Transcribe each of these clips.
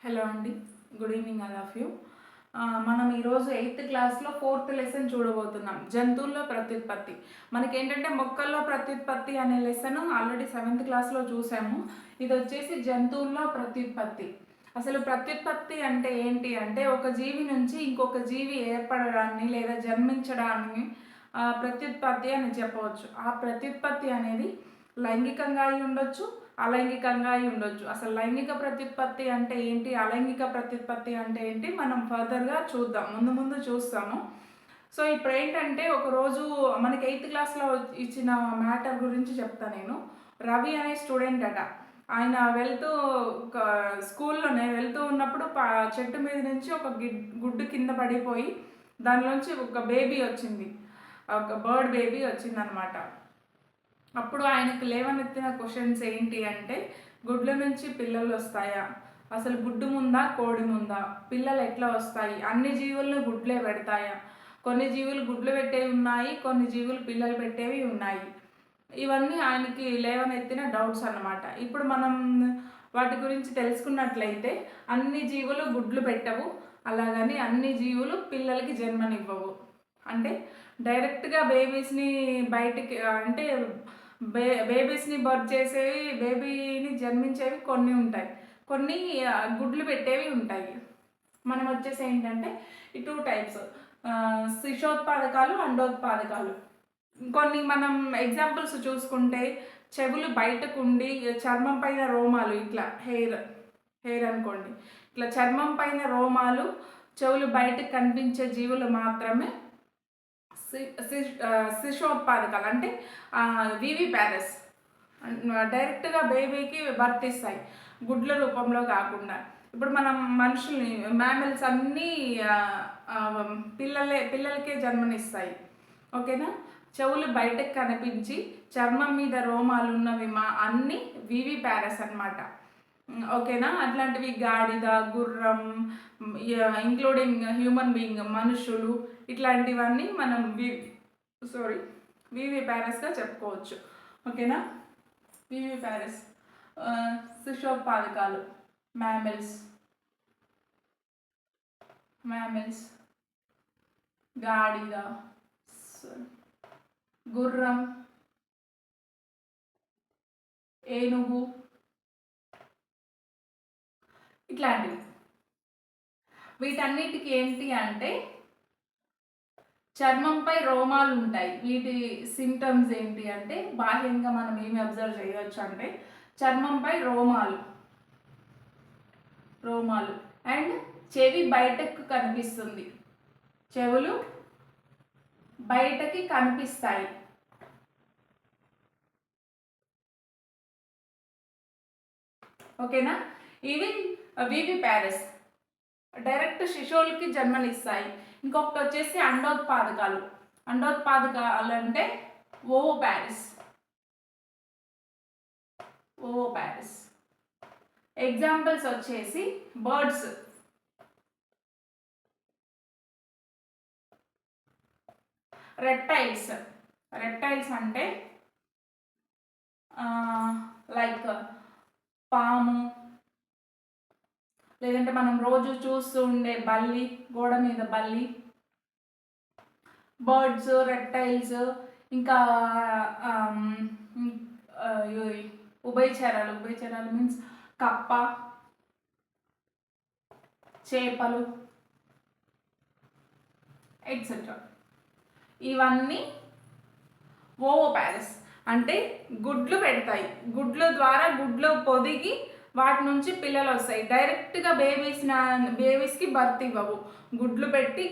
Hello అండి. Good evening all of you. మనం ఈరోజు 8th క్లాస్‌లో 4th లెసన్ చూడబోతున్నాం. జంతువుల్లో ప్రత్యుత్పత్తి. మనకేంటంటే మొక్కల్లో ప్రత్యుత్పత్తి అనే లెసన్ ఆల్రెడీ 7th క్లాస్‌లో చూసాము. ఇదొచ్చేసి జంతువుల్లో ప్రత్యుత్పత్తి. అసలు ప్రత్యుత్పత్తి అంటే ఏంటి అంటే ఒక జీవి నుంచి ఇంకొక జీవి ఏర్పడడాన్ని లేదా జన్మించడాన్ని ప్రత్యుత్పత్తి అని చెప్పవచ్చు. ఆ ప్రత్యుత్పత్తి అనేది లైంగికంగా అయి ఉండొచ్చు, అలైంగికంగా అయి ఉండొచ్చు. అసలు లైంగిక ప్రత్యుత్పత్తి అంటే ఏంటి? అలైంగిక ప్రత్యుత్పత్తి అంటే ఏంటి? మనం ఫర్దర్‌గా చూద్దాం. ముందు ముందు చూస్తాము. సో, ఇప్పుడేంటంటే ఒకరోజు మనకి 8th క్లాస్‌లో ఇచ్చిన మ్యాటర్ గురించి చెప్తా నేను. రవి అనే స్టూడెంట్ అట. ఆయన వెళ్తూ ఒక స్కూల్‌లోనే వెళ్తూ ఉన్నప్పుడు చెట్టు మీద నుంచి ఒక గుడ్డు కింద పడిపోయి దానిలోంచి ఒక బేబీ వచ్చింది. ఒక బర్డ్ బేబీ వచ్చిందనమాట. అప్పుడు ఆయనకు లేవనెత్తిన క్వశ్చన్స్ ఏంటి అంటే, గుడ్ల నుంచి పిల్లలు వస్తాయా? అసలు గుడ్డు ముందా? కోడి ముందా? పిల్లలు ఎట్లా వస్తాయి? అన్ని జీవులను గుడ్లే పెడతాయా? కొన్ని జీవులు గుడ్లు పెట్టేవి ఉన్నాయి, కొన్ని జీవులు పిల్లలు పెట్టేవి ఉన్నాయి. ఇవన్నీ ఆయనకి లేవనెత్తిన డౌట్స్ అన్నమాట. ఇప్పుడు మనం వాటి గురించి తెలుసుకున్నట్లయితే అన్ని జీవులు గుడ్లు పెట్టవు, అలాగని అన్ని జీవులు పిల్లలకి జన్మనివ్వవు. అంటే డైరెక్ట్‌గా బేబీస్‌ని బయటికి అంటే బేబీస్‌ని బర్త్ చేసేవి, బేబీని జన్మించేవి కొన్ని ఉంటాయి. కొన్ని గుడ్లు పెట్టేవి ఉంటాయి. మనం వచ్చేసి ఏంటంటే ఈ 2 టైప్స్, శిశోత్పాదకాలు, అండోత్పాదకాలు. కొన్ని మనం ఎగ్జాంపుల్స్ చూసుకుంటే చెవులు బయటకుండి చర్మం పైన రోమాలు ఇట్లా హెయిర్ అనుకోండి. ఇట్లా చర్మం పైన రోమాలు, చెవులు బయటకు కనిపించే జీవులు మాత్రమే శిశోత్పాదకాలు. అంటే వివి ప్యారెస్ డైరెక్ట్‌గా బేబీకి బర్త్ ఇస్తాయి, గుడ్ల రూపంలో కాకుండా. ఇప్పుడు మనం మనుషుల్ని మ్యామల్స్ అన్నీ పిల్లలకే జన్మనిస్తాయి. ఓకేనా? చెవులు బయటకు కనిపించి చర్మం మీద రోమాలు ఉన్నవి అన్నీ వివి ప్యారెస్ అన్నమాట. ఓకేనా? అట్లాంటివి గాడిద, గుర్రం, ఇంక్లూడింగ్ హ్యూమన్ బీయింగ్ మనుషులు, ఇట్లాంటివన్నీ మనం వివి ప్యారెస్‌గా చెప్పుకోవచ్చు. ఓకేనా? వివి ప్యారెస్ శిశోత్పాదకాలు మ్యామల్స్, గాడిద, గుర్రం, ఏనుగు, ఇట్లాంటివి. వీటన్నిటికి ఏంటి అంటే చర్మంపై రోమాలు ఉంటాయి. వీటి సింప్టమ్స్ ఏంటి అంటే బాహ్యంగా మనం ఏమి అబ్జర్వ్ చేయవచ్చు అంటే చర్మంపై రోమాలు అండ్ చెవి బయటకు కనిపిస్తుంది. చెవులు బయటకి కనిపిస్తాయి. ఓకేనా? ఇవి వివి ప్యారెస్ డైరెక్ట్ శిశువులకి జన్మనిస్తాయి. ఇంకొకటి వచ్చేసి అండోత్పాదకాలు. అండోత్పాదకాలు అంటే ఓవోపారిస్. ఎగ్జాంపుల్స్ వచ్చేసి బర్డ్స్, రెప్టైల్స్ అంటే లైక్ పాము, లేదంటే మనం రోజు చూస్తూ ఉండే బల్లి, గోడ మీద బల్లి, బర్డ్స్, రెప్టైల్స్, ఇంకా ఉభయచరాలు మీన్స్ కప్ప, చేపలు, ఎట్సెట్రా. ఇవన్నీ ఓవోపారస్ అంటే గుడ్లు పెడతాయి. గుడ్ల ద్వారా గుడ్లు పొదిగి వాటి నుంచి పిల్లలు వస్తాయి. డైరెక్ట్గా బేబీస్కి బర్త్ ఇవ్వవు. గుడ్లు పెట్టి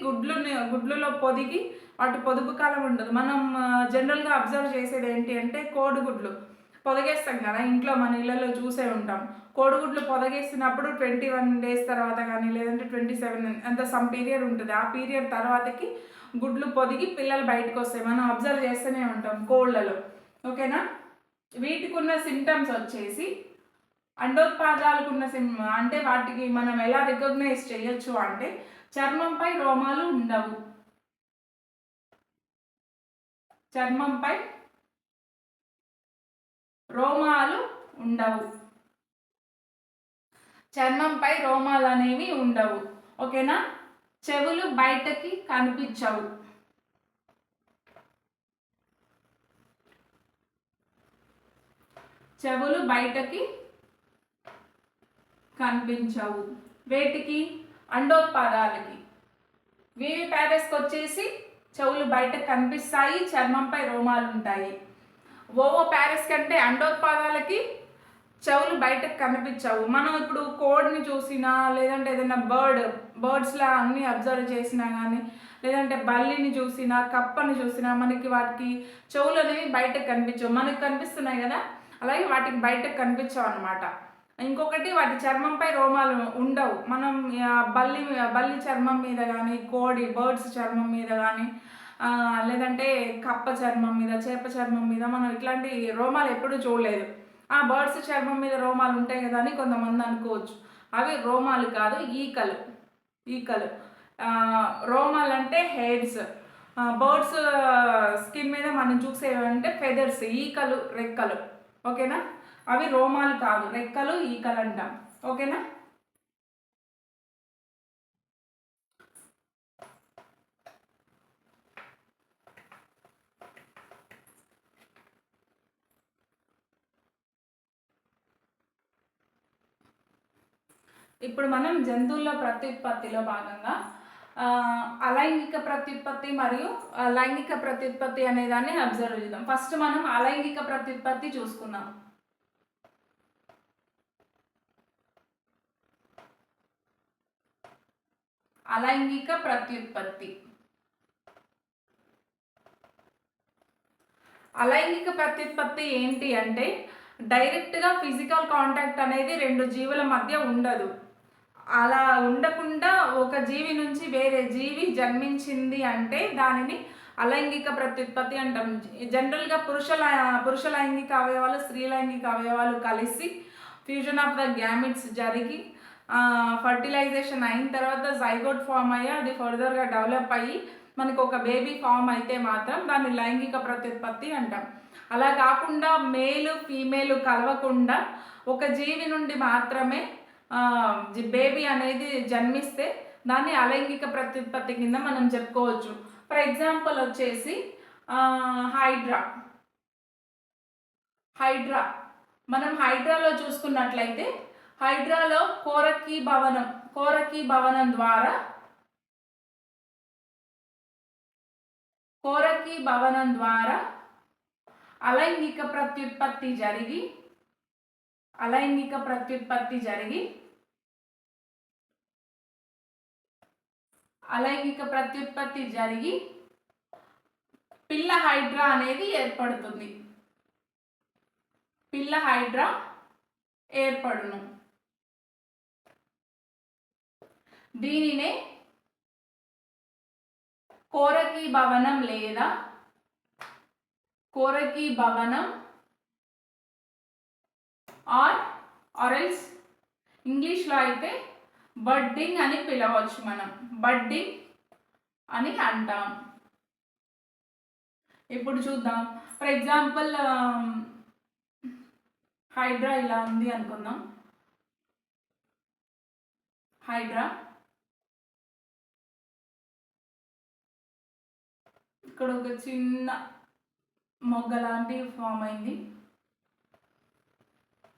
గుడ్లలో పొదిగి వాటి పొదుపు కాలం ఉండదు. మనం జనరల్గా అబ్జర్వ్ చేసేది ఏంటి అంటే కోడిగుడ్లు పొదగేస్తాం కదా, ఇంట్లో మన ఇళ్ళలో చూసే ఉంటాం. కోడిగుడ్లు పొదగేసినప్పుడు 21 days తర్వాత కానీ లేదంటే 27 అంత సమ్ పీరియడ్ ఉంటుంది. ఆ పీరియడ్ తర్వాతకి గుడ్లు పొదిగి పిల్లలు బయటకు వస్తాయి. మనం అబ్జర్వ్ చేస్తూనే ఉంటాం కోళ్ళలో. ఓకేనా? వీటికి ఉన్న సింటమ్స్ వచ్చేసి అండోత్పాదాలకు ఉన్న అంటే వాటికి మనం ఎలా రికగ్నైజ్ చేయొచ్చు అంటే చర్మంపై రోమాలు ఉండవు. చర్మంపై రోమాలు అనేవి ఉండవు. ఓకేనా? చెవులు బయటకి కనిపించవు. చెవులు బయటకి కనిపించవు. వేటికి? అండోత్పాదాలకి. వివి ప్యారెస్కి వచ్చేసి చెవులు బయటకు కనిపిస్తాయి, చర్మంపై రోమాలు ఉంటాయి. ఓవో ప్యారెస్ కంటే అండోత్పాదాలకి చెవులు బయటకు కనిపించవు. మనం ఇప్పుడు కోడ్ని చూసినా, లేదంటే ఏదైనా బర్డ్స్లా అన్నీ అబ్జర్వ్ చేసినా కానీ, లేదంటే బల్లిని చూసినా, కప్పని చూసినా మనకి వాటికి చెవులు అనేవి బయటకు కనిపించవు. మనకు కనిపిస్తున్నాయి కదా, అలాగే వాటికి బయటకు కనిపించవు అనమాట. ఇంకొకటి, వాటి చర్మంపై రోమాలు ఉండవు. మనం బల్లి చర్మం మీద కానీ, బర్డ్స్ చర్మం మీద కానీ, లేదంటే కప్ప చర్మం మీద, చేప చర్మం మీద మనం ఇట్లాంటి రోమాలు ఎప్పుడూ చూడలేదు. ఆ బర్డ్స్ చర్మం మీద రోమాలు ఉంటాయి కదా అని కొంతమంది అనుకోవచ్చు. అవి రోమాలు కాదు, ఈకలు. రోమాలు అంటే హెయిర్స్. బర్డ్స్ స్కిన్ మీద మనం చూసేవంటే ఫెదర్స్, ఈకలు, రెక్కలు. ఓకేనా? అవి రోమాలు కాదు, రెక్కలు, ఈకలు అంటాం. ఓకేనా? ఇప్పుడు మనం జంతువుల ప్రత్యుత్పత్తిలో భాగంగా అలైంగిక ప్రత్యుత్పత్తి మరియు లైంగిక ప్రత్యుత్పత్తి అనే దాన్ని అబ్జర్వ్ చేద్దాం. ఫస్ట్ మనం అలైంగిక ప్రత్యుత్పత్తి చూసుకుందాం. అలైంగిక ప్రత్యుత్పత్తి. అలైంగిక ప్రత్యుత్పత్తి ఏంటి అంటే, డైరెక్ట్గా ఫిజికల్ కాంటాక్ట్ అనేది రెండు జీవుల మధ్య ఉండదు. అలా ఉండకుండా ఒక జీవి నుంచి వేరే జీవి జన్మించింది అంటే దానిని అలైంగిక ప్రత్యుత్పత్తి అంటాం. జనరల్గా పురుష లైంగిక అవయవాలు, స్త్రీ లైంగిక అవయవాలు కలిసి ఫ్యూజన్ ఆఫ్ ద గ్యామిట్స్ జరిగి ఫర్టిలైజేషన్ అయిన తర్వాత జైగోట్ ఫామ్ అయ్యి అది ఫర్దర్గా డెవలప్ అయ్యి మనకు ఒక బేబీ ఫామ్ అయితే మాత్రం దాన్ని లైంగిక ప్రత్యుత్పత్తి అంటాం. అలా కాకుండా మేలు ఫీమేలు కలవకుండా ఒక జీవి నుండి మాత్రమే బేబీ అనేది జన్మిస్తే దాన్ని అలైంగిక ప్రత్యుత్పత్తి కింద మనం చెప్పుకోవచ్చు. ఫర్ ఎగ్జాంపుల్ వచ్చేసి హైడ్రా. మనం హైడ్రాలో చూసుకున్నట్లయితే, హైడ్రాలో కోరకీ భవనం ద్వారా అలైంగిక ప్రత్యుత్పత్తి జరిగి పిల్ల హైడ్రా అనేది ఏర్పడుతుంది. దీనినే కోరకీ భవనం లేదా ఆర్ ఎల్స్ ఇంగ్లీష్లో అయితే బడ్డింగ్ అని పిలవచ్చు. మనం బడ్డింగ్ అని అంటాం. ఇప్పుడు చూద్దాం. ఫర్ ఎగ్జాంపుల్ హైడ్రా ఇలా ఉంది అనుకుందాం. హైడ్రా ఇక్కడ ఒక చిన్న మొగ్గ లాంటివి ఫామ్ అయింది.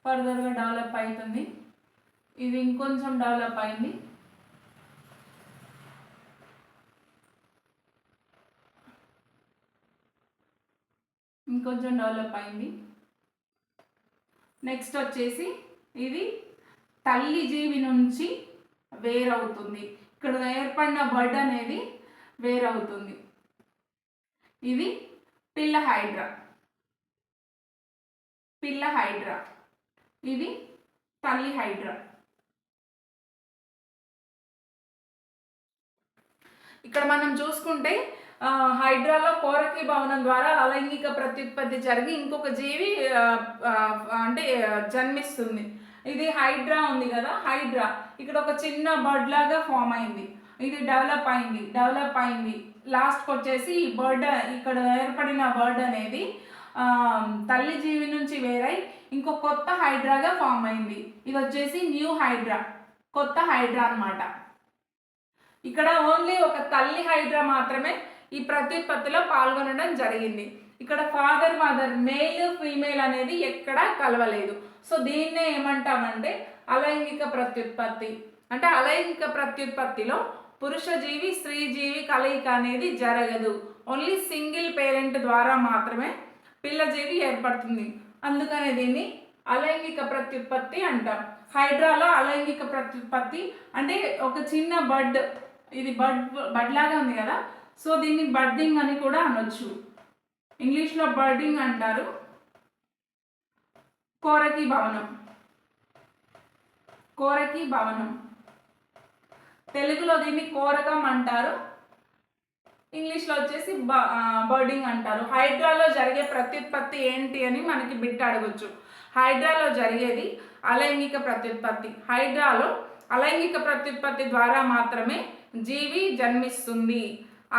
ఫర్దర్గా డెవలప్ అవుతుంది. ఇది ఇంకొంచెం డెవలప్ అయింది. నెక్స్ట్ వచ్చేసి ఇది తల్లి జీవి నుంచి వేరవుతుంది. ఇక్కడ ఏర్పడిన బర్డ్ అనేది వేరవుతుంది. ఇది పిల్ల హైడ్రా. ఇది తల్లి హైడ్రా. ఇక్కడ మనం చూసుకుంటే హైడ్రాలో కోరకీ భవనం ద్వారా అలైంగిక ప్రత్యుత్పత్తి జరిగి ఇంకొక జీవి అంటే జన్మిస్తుంది. ఇది హైడ్రా ఉంది కదా, హైడ్రా ఇక్కడ ఒక చిన్న బర్డ్ లాగా ఫామ్ అయింది. ఇది డెవలప్ అయింది. లాస్ట్కి వచ్చేసి ఈ బర్డ్, ఇక్కడ ఏర్పడిన బర్డ్ అనేది తల్లి జీవి నుంచి వేరై ఇంకో కొత్త హైడ్రాగా ఫామ్ అయింది. ఇది వచ్చేసి న్యూ హైడ్రా, కొత్త హైడ్రా అన్నమాట. ఇక్కడ ఓన్లీ ఒక తల్లి హైడ్రా మాత్రమే ఈ ప్రత్యుత్పత్తిలో పాల్గొనడం జరిగింది. ఇక్కడ ఫాదర్ మదర్ మేల్ ఫీమేల్ అనేది ఎక్కడా కలవలేదు. సో దీన్నే ఏమంటామంటే అలైంగిక ప్రత్యుత్పత్తి. అంటే అలైంగిక ప్రత్యుత్పత్తిలో పురుష జీవి స్త్రీ జీవి కలయిక అనేది జరగదు. ఓన్లీ సింగిల్ పేరెంట్ ద్వారా మాత్రమే పిల్ల జీవి ఏర్పడుతుంది. అందుకనే దీన్ని అలైంగిక ప్రత్యుత్పత్తి అంటాం. హైడ్రాలో అలైంగిక ప్రత్యుత్పత్తి అంటే ఒక చిన్న బడ్, ఇది బడ్ లాగా ఉంది కదా, సో దీన్ని బడ్డింగ్ అని కూడా అనొచ్చు. ఇంగ్లీష్లో బర్డింగ్ అంటారు. కోరకి భవనం, కోరకి భవనం, తెలుగులో దీన్ని కోరకం అంటారు, ఇంగ్లీష్లో వచ్చేసి బర్డింగ్ అంటారు. హైడ్రాలో జరిగే ప్రత్యుత్పత్తి ఏంటి అని మనకి బిట్ అడగొచ్చు. హైడ్రాలో జరిగేది అలైంగిక ప్రత్యుత్పత్తి. హైడ్రాలో అలైంగిక ప్రత్యుత్పత్తి ద్వారా మాత్రమే జీవి జన్మిస్తుంది.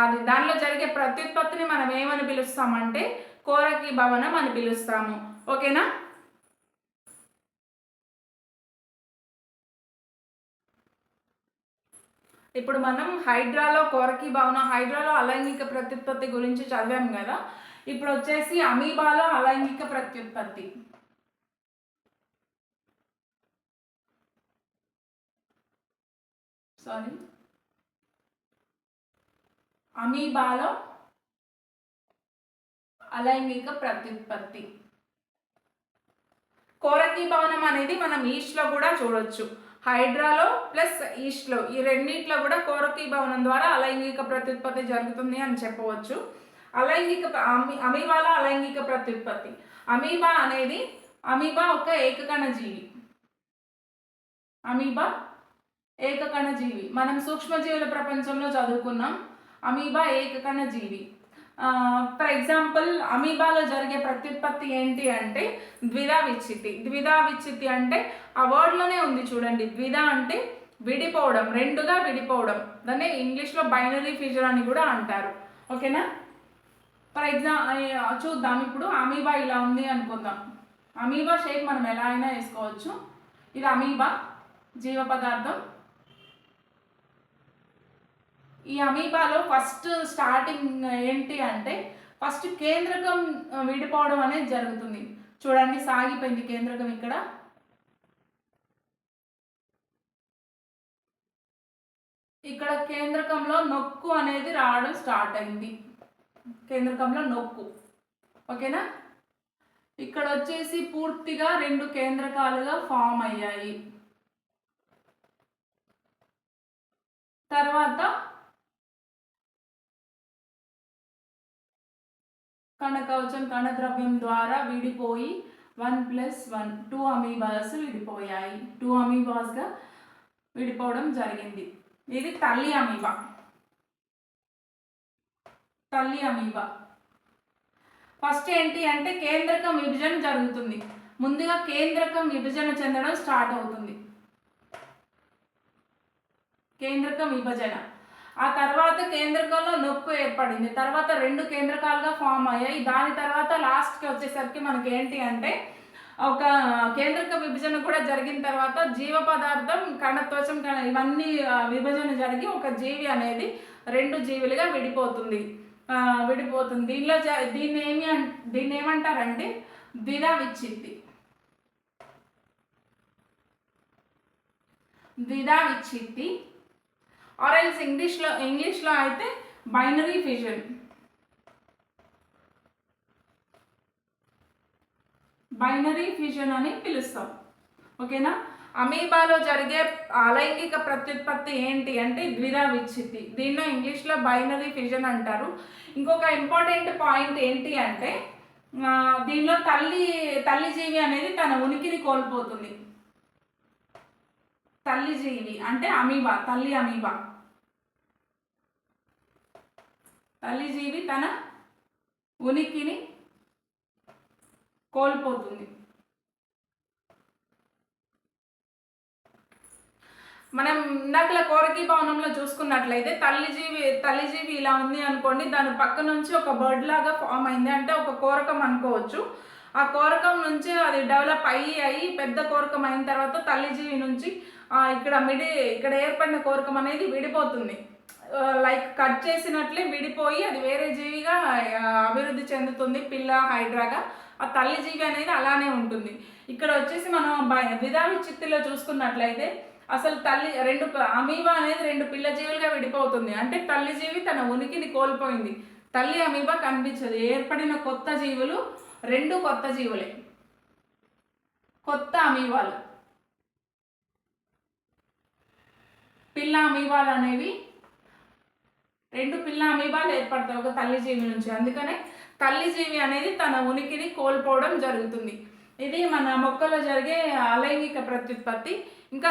అది దానిలో జరిగే ప్రత్యుత్పత్తిని మనం ఏమని పిలుస్తామంటే కోరకి భవనం అని పిలుస్తాము. ఓకేనా? ఇప్పుడు మనం హైడ్రాలో కోరకి భవనం, హైడ్రాలో అలైంగిక ప్రత్యుత్పత్తి గురించి చదివాం కదా. ఇప్పుడు వచ్చేసి అమీబాలో అలైంగిక ప్రత్యుత్పత్తి. అమీబాలో అలైంగిక ప్రత్యుత్పత్తి. కోరకి భవనం అనేది మనం ఈస్ట్లో కూడా చూడొచ్చు. హైడ్రాలో ప్లస్ ఈస్ట్లో ఈ రెండింటిలో కూడా కోరకి భవనం ద్వారా అలైంగిక ప్రత్యుత్పత్తి జరుగుతుంది అని చెప్పవచ్చు. అమీబాలో అలైంగిక ప్రత్యుత్పత్తి. అమీబా ఒక ఏకకణ జీవి. అమీబా ఏకకణ జీవి. మనం సూక్ష్మజీవుల ప్రపంచంలో చదువుకున్నాం. అమీబా ఏకకణ జీవి. ఫర్ ఎగ్జాంపుల్ అమీబాలో జరిగే ప్రత్యుత్పత్తి ఏంటి అంటే ద్విధా విచ్ఛిత్తి. ద్విధా విచ్ఛిత్తి అంటే ఆ వర్డ్లోనే ఉంది చూడండి. ద్విధ అంటే విడిపోవడం, రెండుగా విడిపోవడం. దాన్ని ఇంగ్లీష్లో బైనరీ ఫిజర్ అని కూడా అంటారు. ఓకేనా? ఫర్ చూద్దాం. ఇప్పుడు అమీబా ఇలా ఉంది అనుకుందాం. అమీబా షేప్ మనం ఎలా అయినా వేసుకోవచ్చు. ఇది అమీబా జీవ పదార్థం. ఈ అమీబాలో ఫస్ట్ స్టార్టింగ్ ఏంటి అంటే ఫస్ట్ కేంద్రకం విడిపోవడం అనేది జరుగుతుంది. చూడండి, సాగిపోయింది కేంద్రకం. ఇక్కడ కేంద్రకంలో నొక్కు అనేది రావడం స్టార్ట్ అయింది. కేంద్రకంలో నొక్కు. ఓకేనా? ఇక్కడ వచ్చేసి పూర్తిగా రెండు కేంద్రకాలుగా ఫామ్ అయ్యాయి. తర్వాత కణకవచం కణద్రవ్యం ద్వారా విడిపోయి 1+1 2 అమీబాస్ విడిపోయాయి. 2 అమీబాస్గా విడిపోవడం జరిగింది. ఇది తల్లి అమీబా. తల్లి అమీబా ఫస్ట్ ఏంటి అంటే కేంద్రకం విభజన జరుగుతుంది. ముందుగా కేంద్రకం విభజన చెందడం స్టార్ట్ అవుతుంది. కేంద్రకం విభజన. ఆ తర్వాత కేంద్రకంలో నొక్కు ఏర్పడింది. తర్వాత రెండు కేంద్రకాలుగా ఫామ్ అయ్యాయి. దాని తర్వాత లాస్ట్కి వచ్చేసరికి మనకి ఏంటి అంటే ఒక కేంద్రక విభజన కూడా జరిగిన తర్వాత జీవ పదార్థం కణత్వచం ఇవన్నీ విభజన జరిగి ఒక జీవి అనేది రెండు జీవులుగా విడిపోతుంది. దీన్ని ఏమంటారంటే ద్విధా విచ్ఛిత్తి. ద్విధా విచ్ఛిత్తి ఆర్ ఎల్స్ ఇంగ్లీష్లో అయితే బైనరీ ఫిజన్. బైనరీ ఫిజన్ అని పిలుస్తాం. ఓకేనా? అమీబాలో జరిగే అలైంగిక ప్రత్యుత్పత్తి ఏంటి అంటే ద్విధా విచ్ఛిత్తి. దీనిలో ఇంగ్లీష్లో బైనరీ ఫిజన్ అంటారు. ఇంకొక ఇంపార్టెంట్ పాయింట్ ఏంటి అంటే దీనిలో తల్లి జీవి అనేది తన ఉనికిని కోల్పోతుంది. తల్లి జీవి అంటే అమీబా, తల్లి అమీబా. తల్లి జీవి తన ఉనికిని కోల్పోతుంది. మనం ఇందాకలా కోరకి భవనంలో చూసుకున్నట్లయితే తల్లి జీవి ఇలా ఉంది అనుకోండి. దాని పక్క నుంచి ఒక బర్డ్ లాగా ఫామ్ అయింది అంటే ఒక కోరకం అనుకోవచ్చు. ఆ కోరకం నుంచి అది డెవలప్ అయ్యి పెద్ద కోరకం అయిన తర్వాత తల్లి జీవి నుంచి ఇక్కడ ఏర్పడిన కోరకం అనేది విడిపోతుంది. లైక్ కట్ చేసినట్లే విడిపోయి అది వేరే జీవిగా అభివృద్ధి చెందుతుంది, పిల్ల హైడ్రాగా. ఆ తల్లి జీవి అనేది అలానే ఉంటుంది. ఇక్కడ వచ్చేసి మనం ద్విధా విచ్చిత్తిలో చూసుకున్నట్లయితే అసలు అమీబా అనేది 2 పిల్ల జీవులుగా విడిపోతుంది. అంటే తల్లి జీవి తన ఉనికిని కోల్పోయింది, తల్లి అమీబా కనిపించదు. ఏర్పడిన కొత్త జీవులు 2 కొత్త జీవులే, కొత్త అమీబాలు. పిల్ల అమీబాలు అనేవి 2 పిల్ల అమీబాలు ఏర్పడతాయి ఒక తల్లి జీవి నుంచి. అందుకనే తల్లి జీవి అనేది తన ఉనికిని కోల్పోవడం జరుగుతుంది. ఇది మన మొక్కల్లో జరిగే అలైంగిక ప్రత్యుత్పత్తి. ఇంకా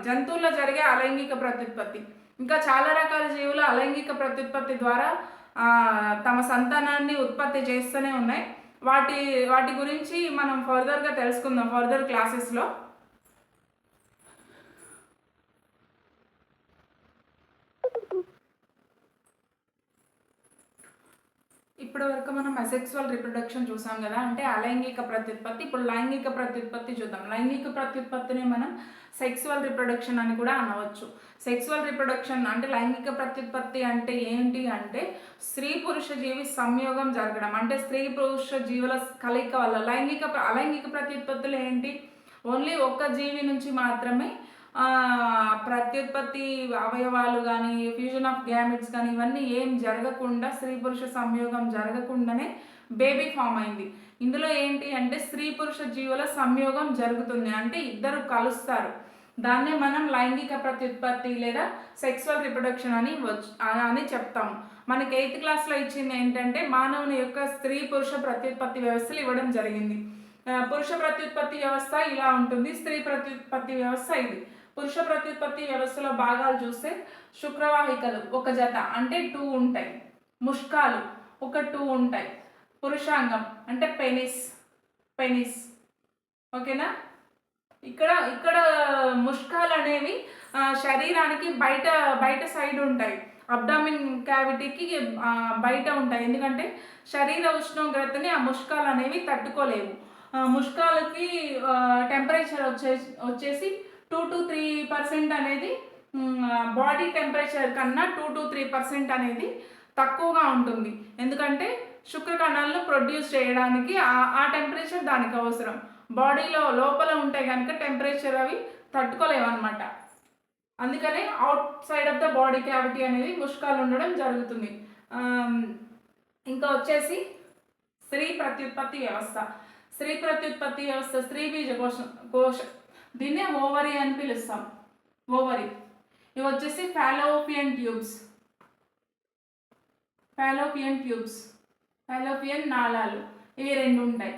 జంతువుల్లో జరిగే అలైంగిక ప్రత్యుత్పత్తి. ఇంకా చాలా రకాల జీవులు అలైంగిక ప్రత్యుత్పత్తి ద్వారా తమ సంతానాన్ని ఉత్పత్తి చేస్తూనే ఉన్నాయి. వాటి గురించి మనం ఫర్దర్గా తెలుసుకుందాం ఫర్దర్ క్లాసెస్లో. ఇప్పటి వరకు మనం అసెక్సువల్ రిప్రొడక్షన్ చూసాం కదా, అంటే అలైంగిక ప్రత్యుత్పత్తి. ఇప్పుడు లైంగిక ప్రత్యుత్పత్తి చూద్దాం. లైంగిక ప్రత్యుత్పత్తిని మనం సెక్సువల్ రిప్రొడక్షన్ అని కూడా అనవచ్చు. సెక్సువల్ రిప్రొడక్షన్ అంటే లైంగిక ప్రత్యుత్పత్తి అంటే ఏంటి అంటే స్త్రీ పురుష జీవి సంయోగం జరగడం. అంటే స్త్రీ పురుష జీవుల కలయిక వల్ల అలైంగిక ప్రత్యుత్పత్తులు ఏంటి, ఓన్లీ ఒక్క జీవి నుంచి మాత్రమే ప్రత్యుత్పత్తి అవయవాలు కానీ ఫ్యూజన్ ఆఫ్ గ్యామెట్స్ కానీ ఇవన్నీ ఏం జరగకుండా, స్త్రీ పురుష సంయోగం జరగకుండానే బేబీ ఫామ్ అయింది. ఇందులో ఏంటి అంటే స్త్రీ పురుష జీవుల సంయోగం జరుగుతుంది, అంటే ఇద్దరు కలుస్తారు. దాన్నే మనం లైంగిక ప్రత్యుత్పత్తి లేదా సెక్సువల్ రిప్రొడక్షన్ అని చెప్తాము. మనకి 8th క్లాస్లో ఇచ్చింది ఏంటంటే మానవుని యొక్క స్త్రీ పురుష ప్రత్యుత్పత్తి వ్యవస్థలు ఇవ్వడం జరిగింది. పురుష ప్రత్యుత్పత్తి వ్యవస్థ ఇలా ఉంటుంది, స్త్రీ ప్రత్యుత్పత్తి వ్యవస్థ ఇది. పురుష ప్రత్యుత్పత్తి వ్యవస్థలో భాగాలు చూస్తే శుక్రవాహికలు ఒక జత అంటే 2 ఉంటాయి, ముష్కాలు ఒక 2 ఉంటాయి, పురుషాంగం అంటే పెనిస్ ఓకేనా. ఇక్కడ ముష్కాలు అనేవి శరీరానికి బయట సైడ్ ఉంటాయి, అబ్డామిన్ క్యావిటీకి బయట ఉంటాయి. ఎందుకంటే శరీర ఉష్ణోగ్రతని ఆ ముష్కాలు అనేవి తట్టుకోలేవు. ముష్కాలకి టెంపరేచర్ వచ్చేసి 2 to 3% అనేది బాడీ టెంపరేచర్ కన్నా 2 to 3% అనేది తక్కువగా ఉంటుంది. ఎందుకంటే శుక్రకణాలను ప్రొడ్యూస్ చేయడానికి ఆ టెంపరేచర్ దానికి అవసరం. బాడీలో లోపల ఉంటే కనుక టెంపరేచర్ అవి తట్టుకోలేవన్నమాట. అందుకనే out side of the body cavity అనేది ముష్కాలు ఉండడం జరుగుతుంది. ఇంకా వచ్చేసి స్త్రీ ప్రత్యుత్పత్తి వ్యవస్థ. స్త్రీ బీజ కోశ దీన్నే ఓవరీ అని పిలుస్తాం. ఓవరీ ఇవి వచ్చేసి ఫాలోపియన్ నాళాలు, ఇవి 2 ఉంటాయి.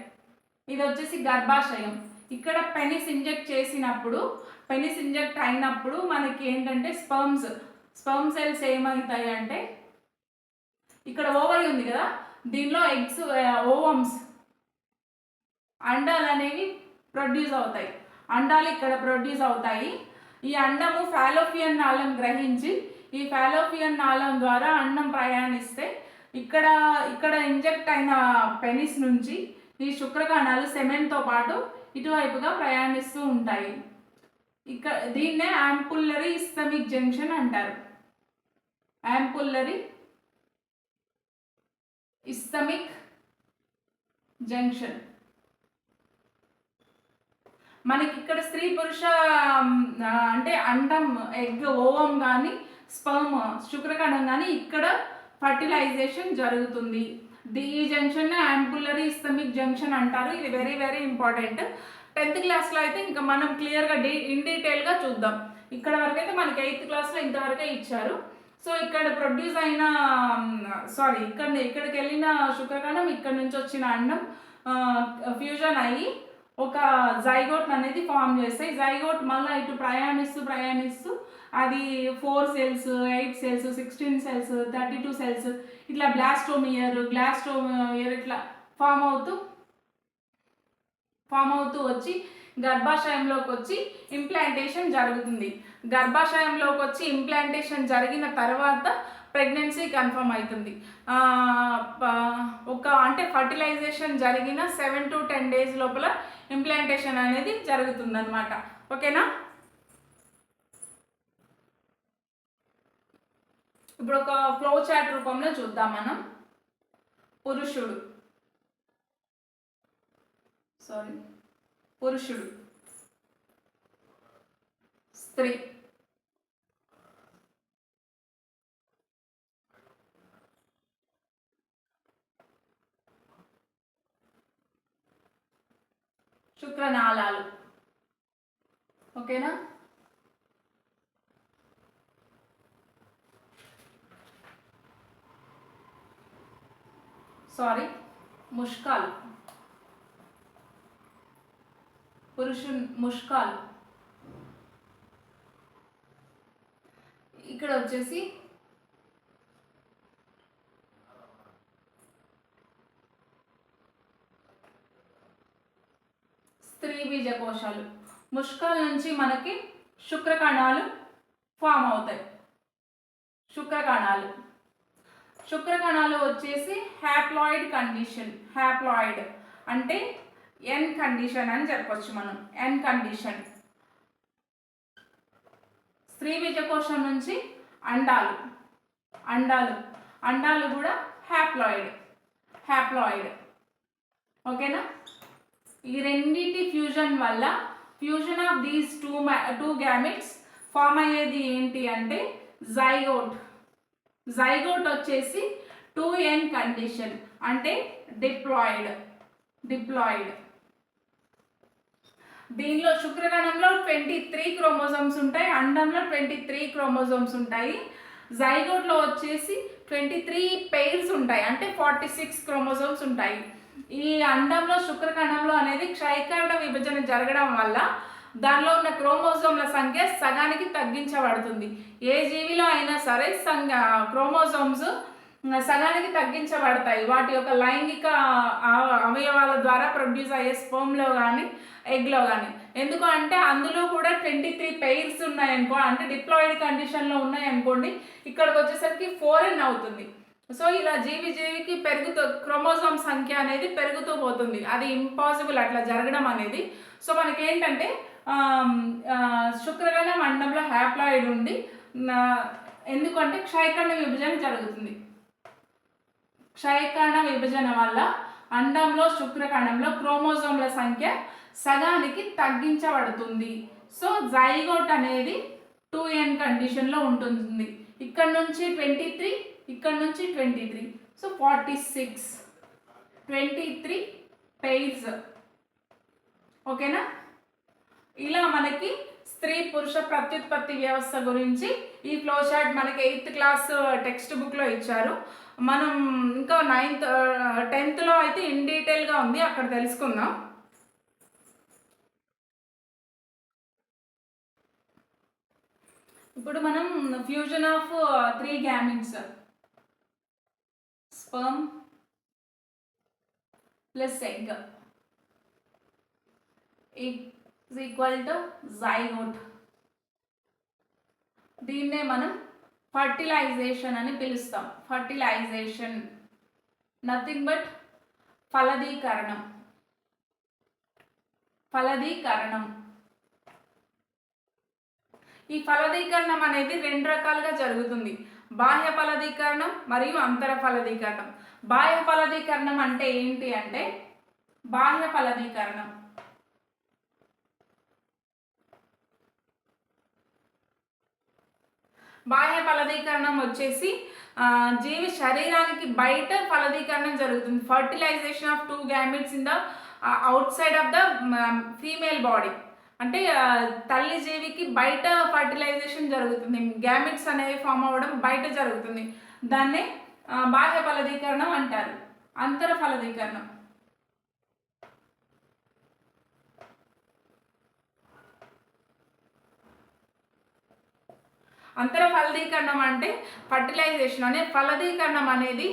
ఇది వచ్చేసి గర్భాశయం. ఇక్కడ పెనిస్ ఇంజెక్ట్ అయినప్పుడు మనకి ఏంటంటే స్పర్మ్ సెల్స్ ఏమవుతాయి అంటే, ఇక్కడ ఓవరీ ఉంది కదా, దీనిలో ఎగ్స్ ఓవమ్స్ అండాలు అనేవి ప్రొడ్యూస్ అవుతాయి. అండాలు ఇక్కడ ప్రొడ్యూస్ అవుతాయి. ఈ అండము ఫాలోపియన్ నాళం గ్రహించి ఈ ఫాలోపియన్ నాళం ద్వారా అండం ప్రయాణిస్తే ఇక్కడ ఇంజెక్ట్ అయిన పెనిస్ నుంచి ఈ శుక్రకణాలు సెమెన్తో పాటు ఇటువైపుగా ప్రయాణిస్తూ ఉంటాయి. దీన్నే యాంపుల్లరీ ఇస్తమిక్ జంక్షన్ అంటారు. యాంపుల్లరీ ఇస్తమిక్ జంక్షన్. మనకి ఇక్కడ స్త్రీ పురుష అంటే అండం ఎగ్ ఓవం కానీ స్పర్మ్ శుక్రకణం కానీ ఇక్కడ ఫర్టిలైజేషన్ జరుగుతుంది. ఈ జంక్షన్ యాంపుల్లరీ ఇస్తమిక్ జంక్షన్ అంటారు. ఇది వెరీ వెరీ ఇంపార్టెంట్. 10th క్లాస్లో అయితే ఇంకా మనం క్లియర్గా ఇన్ డీటెయిల్గా చూద్దాం. ఇక్కడ వరకు అయితే మనకి 8th క్లాస్లో ఇంతవరకే ఇచ్చారు. సో ఇక్కడ ప్రొడ్యూస్ అయిన ఇక్కడికి వెళ్ళిన శుక్రకణం ఇక్కడ నుంచి వచ్చిన అండం ఫ్యూజన్ అయ్యి ఒక జైగోట్ అనేది ఫామ్ చేస్తాయి. జైగోట్ మళ్ళీ ఇటు ప్రయాణిస్తూ అది 4 cells 8 cells 16 cells 32 cells ఇట్లా బ్లాస్టోమియర్ ఇట్లా ఫామ్ అవుతూ వచ్చి గర్భాశయంలోకి వచ్చి ఇంప్లాంటేషన్ జరుగుతుంది. గర్భాశయంలోకి వచ్చి ఇంప్లాంటేషన్ జరిగిన తర్వాత ప్రెగ్నెన్సీ కన్ఫర్మ్ అవుతుంది. ఒక అంటే ఫర్టిలైజేషన్ జరిగిన 7 to 10 days లోపల ఇంప్లాంటేషన్ అనేది జరుగుతుందన్నమాట. ఓకేనా? ఇప్పుడు ఒక ఫ్లో చార్ట్ రూపంలో చూద్దాం మనం. పురుషుడు స్త్రీ, శుక్రనాళాలు. ఓకేనా? ముష్కాలు, ముష్కాలు. ఇక్కడ వచ్చేసి స్త్రీ బీజకోశాలు. ముష్కాల నుంచి మనకి శుక్రకణాలు ఫామ్ అవుతాయి. శుక్రకణాలు వచ్చేసి హ్యాప్లాయిడ్ కండిషన్. హ్యాప్లాయిడ్ అంటే ఎన్ కండిషన్ అని చెప్పొచ్చు మనం. N condition. స్త్రీ బీజకోశం నుంచి అండాలు కూడా హ్యాప్లాయిడ్. ఓకేనా? ఈ రెండింటి ఫ్యూజన్ వల్ల, fusion of these two gametes form అయ్యేది ఏంటి అంటే జైగోట్ వచ్చేసి 2n కండిషన్ అంటే డిప్లాయిడ్. దీనిలో శుక్రకణంలో 23 క్రోమోజోమ్స్ ఉంటాయి, అండంలో 23 క్రోమోజోమ్స్ ఉంటాయి. జైగోట్లో వచ్చేసి 23 పెయిర్స్ ఉంటాయి, అంటే 46 క్రోమోజోమ్స్ ఉంటాయి. ఈ అండంలో శుక్రకణంలో అనేది క్షయకరణ విభజన జరగడం వల్ల దానిలో ఉన్న క్రోమోజోమ్ల సంఖ్య సగానికి తగ్గించబడుతుంది. ఏ జీవిలో అయినా సరే క్రోమోజోమ్స్ సగానికి తగ్గించబడతాయి వాటి యొక్క లైంగిక అవయవాల ద్వారా ప్రొడ్యూస్ అయ్యే స్పర్మ్లో కానీ ఎగ్లో కానీ. ఎందుకు అంటే అందులో కూడా 23 పెయిర్స్ ఉన్నాయనుకో, అంటే డిప్లాయిడ్ కండిషన్లో ఉన్నాయనుకోండి, ఇక్కడికి వచ్చేసరికి 4n అవుతుంది. సో ఇలా జీవికి క్రోమోజోమ్ సంఖ్య అనేది పెరుగుతూ పోతుంది. అది ఇంపాసిబుల్ అట్లా జరగడం అనేది. సో మనకేంటంటే శుక్రకణం అండంలో హ్యాప్లాయిడ్ ఉండి, ఎందుకంటే క్షయకణ విభజన జరుగుతుంది. క్షయకణ విభజన వల్ల అండంలో శుక్రకణంలో క్రోమోజోమ్ల సంఖ్య సగానికి తగ్గించబడుతుంది. సో జైగోట్ అనేది 2n కండిషన్లో ఉంటుంది. ఇక్కడ నుంచి 23, ఇక్కడ నుంచి 23, సో 46, 23 పెయిర్స్. ఓకేనా? ఇలా మనకి స్త్రీ పురుష ప్రత్యుత్పత్తి వ్యవస్థ గురించి ఈ ఫ్లో చార్ట్ మనకి 8th క్లాస్ టెక్స్ట్ బుక్లో ఇచ్చారు. మనం ఇంకా 9th 10thలో అయితే ఇన్ డీటెయిల్గా ఉంది, అక్కడ తెలుసుకుందాం. ఇప్పుడు మనం fusion of 3 gametes, sperm plus egg is equal to zygote. దీన్నే మనం ఫర్టిలైజేషన్ అని పిలుస్తాం. ఫర్టిలైజేషన్ నథింగ్ బట్ ఫలదీకరణం. ఈ ఫలదీకరణం అనేది 2 రకాలుగా జరుగుతుంది. బాహ్య ఫలదీకరణం మరియు అంతర ఫలదీకరణం. బాహ్య ఫలదీకరణం అంటే ఏంటి అంటే, బాహ్య ఫలదీకరణం వచ్చేసి జీవి శరీరానికి బయట ఫలదీకరణం జరుగుతుంది. Fertilisation of 2 gametes in the outside of the female body. అంటే తల్లి జీవికి బయట ఫర్టిలైజేషన్ జరుగుతుంది. గ్యామెట్స్ అనేవి ఫామ్ అవ్వడం బయట జరుగుతుంది. దాన్నే బాహ్య ఫలదీకరణం అంటారు. అంతర ఫలదీకరణం అంటే ఫర్టిలైజేషన్ అనే ఫలదీకరణం అనేది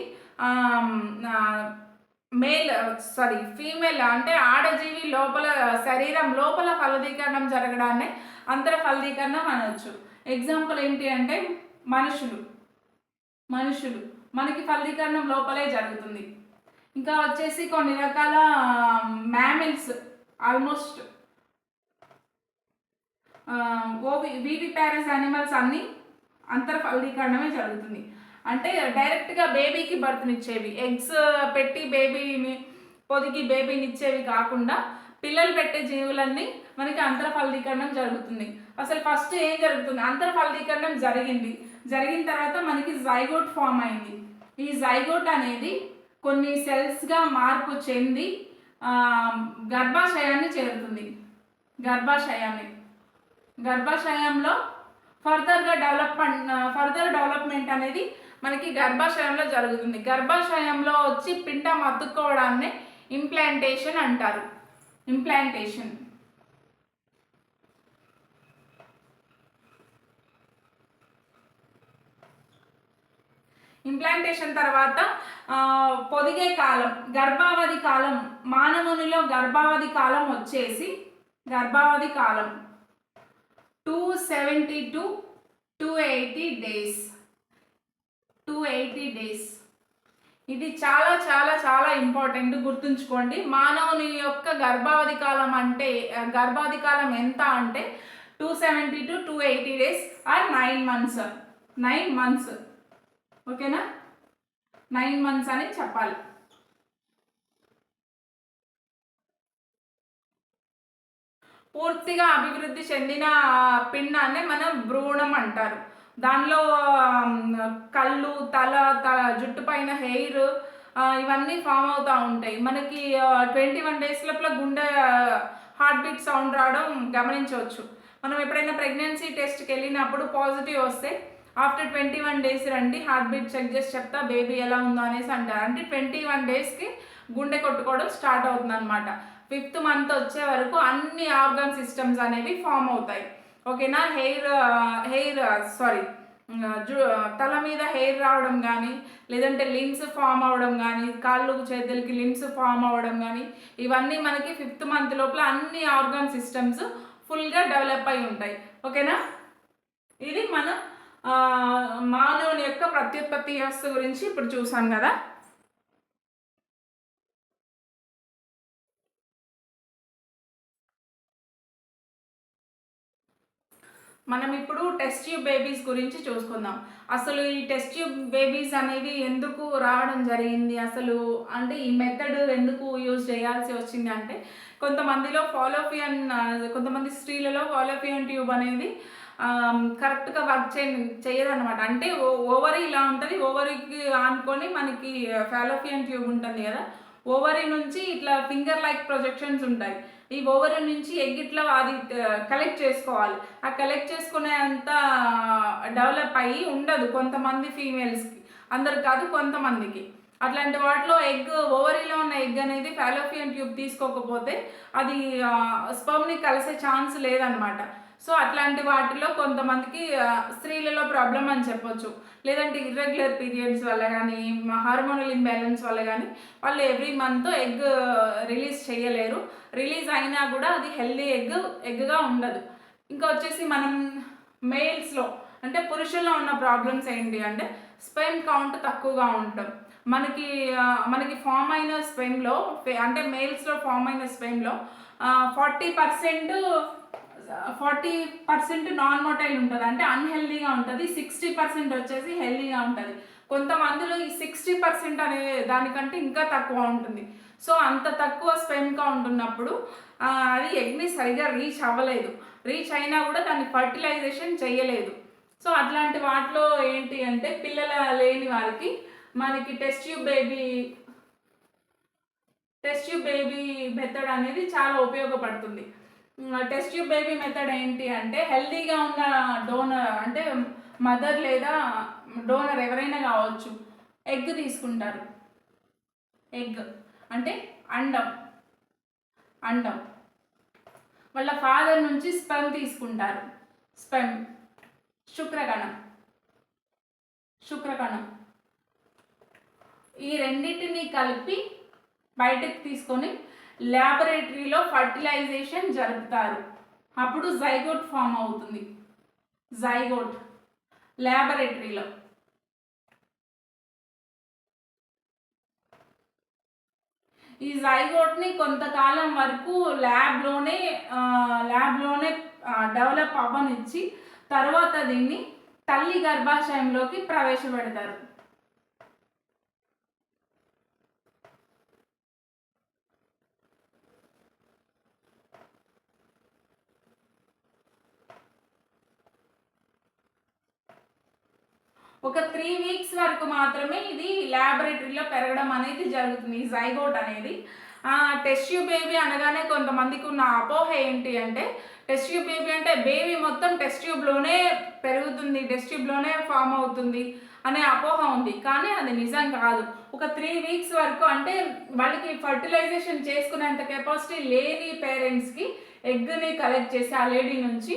ఫీమేల్ అంటే ఆడజీవి లోపల శరీరం లోపల ఫలదీకరణం జరగడాన్ని అంతర ఫలదీకరణం అనవచ్చు. ఎగ్జాంపుల్ ఏంటి అంటే మనుషులు. మనుషులు. మనకి ఫలదీకరణం లోపలే జరుగుతుంది. ఇంకా వచ్చేసి కొన్ని రకాల మ్యామిల్స్ ఆల్మోస్ట్ వివిపారస్ యానిమల్స్ అన్నీ అంతర్ఫలదీకరణమే జరుగుతుంది. అంటే డైరెక్ట్గా బేబీకి బర్త్నిచ్చేవి, ఎగ్స్ పెట్టి బేబీని పొదిగి బేబీని ఇచ్చేవి కాకుండా పిల్లలు పెట్టే జీవులన్నీ మనకి అంతర్ఫలదీకరణం జరుగుతుంది. అసలు ఫస్ట్ ఏం జరుగుతుంది? అంతర్ఫలదీకరణం జరిగిన తర్వాత మనకి జైగోట్ ఫామ్ అయింది. ఈ జైగోట్ అనేది కొన్ని సెల్స్గా మార్పు చెంది గర్భాశయాన్ని చేరుతుంది. గర్భాశయంలో ఫర్దర్ డెవలప్మెంట్ అనేది మనకి గర్భాశయంలో జరుగుతుంది. గర్భాశయంలో వచ్చి పిండం అతుక్కోవడాన్ని ఇంప్లాంటేషన్ అంటారు. ఇంప్లాంటేషన్ తర్వాత పొదిగే కాలం, గర్భావధి కాలం, మానవునిలో గర్భావధి కాలం వచ్చేసి 270 to 280 డేస్. ఇది చాలా చాలా చాలా ఇంపార్టెంట్, గుర్తుంచుకోండి. మానవుని యొక్క గర్భావధి కాలం ఎంత అంటే 270 to 280 డేస్ ఆర్ 9 months. ఓకేనా? 9 months అని చెప్పాలి. పూర్తిగా అభివృద్ధి చెందిన పిండాన్ని మనం భ్రూణం అంటారు. దానిలో కళ్ళు, తల, జుట్టు పైన హెయిర్ ఇవన్నీ ఫామ్ అవుతూ ఉంటాయి. మనకి 21 days లోపల గుండె హార్ట్ బీట్ సౌండ్ రావడం గమనించవచ్చు. మనం ఎప్పుడైనా ప్రెగ్నెన్సీ టెస్ట్కి వెళ్ళినప్పుడు పాజిటివ్ వస్తే ఆఫ్టర్ 21 days రండి, హార్ట్ బీట్ చెక్ చేసి చెప్తా బేబీ ఎలా ఉందో అనేసి అంటారు. అంటే 21 daysకి గుండె కొట్టుకోవడం స్టార్ట్ అవుతుంది అనమాట. 5th month వచ్చే వరకు అన్ని ఆర్గన్ సిస్టమ్స్ అనేవి ఫామ్ అవుతాయి. ఓకేనా? తల మీద హెయిర్ రావడం కానీ, లేదంటే లిమ్స్ ఫామ్ అవడం కానీ, కాళ్ళు చేతులకి లిమ్స్ ఫామ్ అవడం కానీ, ఇవన్నీ మనకి 5th month లోపల అన్ని ఆర్గన్ సిస్టమ్స్ ఫుల్గా డెవలప్ అయి ఉంటాయి. ఓకేనా? ఇది మన మానవుని యొక్క ప్రత్యుత్పత్తి వ్యవస్థ గురించి ఇప్పుడు చూసాం కదా. మనం ఇప్పుడు టెస్ట్ ట్యూబ్ బేబీస్ గురించి చూసుకుందాం. అసలు ఈ టెస్ట్ ట్యూబ్ బేబీస్ అనేవి ఎందుకు రావడం జరిగింది, అసలు అంటే ఈ మెథడ్ ఎందుకు యూజ్ చేయాల్సి వచ్చింది అంటే, కొంతమంది స్త్రీలలో ఫాలోపియన్ ట్యూబ్ అనేది కరెక్ట్గా వర్క్ చేయదన్నమాట. అంటే ఓవరీ ఇలా ఉంటుంది, ఓవరీకి ఆనుకొని మనకి ఫాలోపియన్ ట్యూబ్ ఉంటుంది కదా, ఓవరీ నుంచి ఇట్లా ఫింగర్ లైక్ ప్రొజెక్షన్స్ ఉంటాయి. ఈ ఓవరీ నుంచి ఎగ్ ఇట్లా అది కలెక్ట్ చేసుకోవాలి. ఆ కలెక్ట్ చేసుకునే అంత డెవలప్ అయ్యి ఉండదు కొంతమంది ఫీమేల్స్కి, అందరు కాదు కొంతమందికి. అట్లాంటి వాటిలో ఓవరీలో ఉన్న ఎగ్ అనేది ఫాలోపియన్ ట్యూబ్ తీసుకోకపోతే అది స్పర్మ్ని కలిసే ఛాన్స్ లేదనమాట. సో అట్లాంటి వాటిలో కొంతమందికి స్త్రీలలో ప్రాబ్లం అని చెప్పొచ్చు. లేదంటే ఇర్రెగ్యులర్ పీరియడ్స్ వల్ల కానీ, హార్మోనల్ ఇంబ్యాలెన్స్ వల్ల కానీ వాళ్ళు ఎవ్రీ మంత్ ఎగ్ రిలీజ్ చేయలేరు. రిలీజ్ అయినా కూడా అది హెల్దీ ఎగ్గా ఉండదు. ఇంకా వచ్చేసి మనం మేల్స్లో అంటే పురుషుల్లో ఉన్న ప్రాబ్లమ్స్ ఏంటి అంటే స్పెర్మ్ కౌంట్ తక్కువగా ఉండటం. మనకి ఫామ్ అయిన స్పెర్మ్లో అంటే మేల్స్లో ఫామ్ అయిన స్పెర్మ్లో 40% నాన్ మోటైల్ ఉంటుంది, అంటే అన్హెల్దీగా ఉంటుంది. 60% వచ్చేసి హెల్దీగా ఉంటుంది. కొంతమందిలో ఈ 60% అనే దానికంటే ఇంకా తక్కువ ఉంటుంది. సో అంత తక్కువ స్పెర్మ్ కౌంట్ ఉన్నప్పుడు అది ఎగ్ని సరిగా రీచ్ అవ్వలేదు. రీచ్ అయినా కూడా దాన్ని ఫర్టిలైజేషన్ చేయలేదు. సో అట్లాంటి వాటిలో ఏంటి అంటే పిల్లల లేని వారికి మనకి టెస్ట్ ట్యూబ్ బేబీ మెథడ్ అనేది చాలా ఉపయోగపడుతుంది. టెస్ట్ ట్యూబ్ బేబీ మెథడ్ ఏంటి అంటే హెల్దీగా ఉన్న డోనర్ అంటే మదర్ లేదా డోనర్ ఎవరైనా కావచ్చు, ఎగ్ తీసుకుంటారు. ఎగ్ అంటే అండం వాళ్ళ ఫాదర్ నుంచి స్పెర్మ్ తీసుకుంటారు. స్పెర్మ్ శుక్రకణం ఈ రెండింటిని కలిపి బయటకు తీసుకొని ల్యాబొరేటరీలో ఫర్టిలైజేషన్ జరుపుతారు. అప్పుడు జైగోట్ ఫామ్ అవుతుంది. ల్యాబొరేటరీలో ఈ జైగోట్ని కొంతకాలం వరకు ల్యాబ్లోనే ల్యాబ్లోనే డెవలప్ అవ్వనిచ్చి తర్వాత దీన్ని తల్లి గర్భాశయంలోకి ప్రవేశపెడతారు. ఒక 3 వీక్స్ వరకు మాత్రమే ఇది ల్యాబొరేటరీలో పెరగడం అనేది జరుగుతుంది, ఈ జైగోట్ అనేది. టెస్ట్ ట్యూబ్ బేబీ అనగానే కొంతమందికి ఉన్న అపోహ ఏంటి అంటే, టెస్ట్ ట్యూబ్ బేబీ అంటే బేబీ మొత్తం టెస్ట్ ట్యూబ్లోనే పెరుగుతుంది, టెస్ట్ ట్యూబ్లోనే ఫామ్ అవుతుంది అనే అపోహ ఉంది. కానీ అది నిజం కాదు. ఒక 3 వీక్స్ వరకు, అంటే వాళ్ళకి ఫర్టిలైజేషన్ చేసుకునేంత కెపాసిటీ లేని పేరెంట్స్కి ఎగ్ని కలెక్ట్ చేసి ఆ లేడీ నుంచి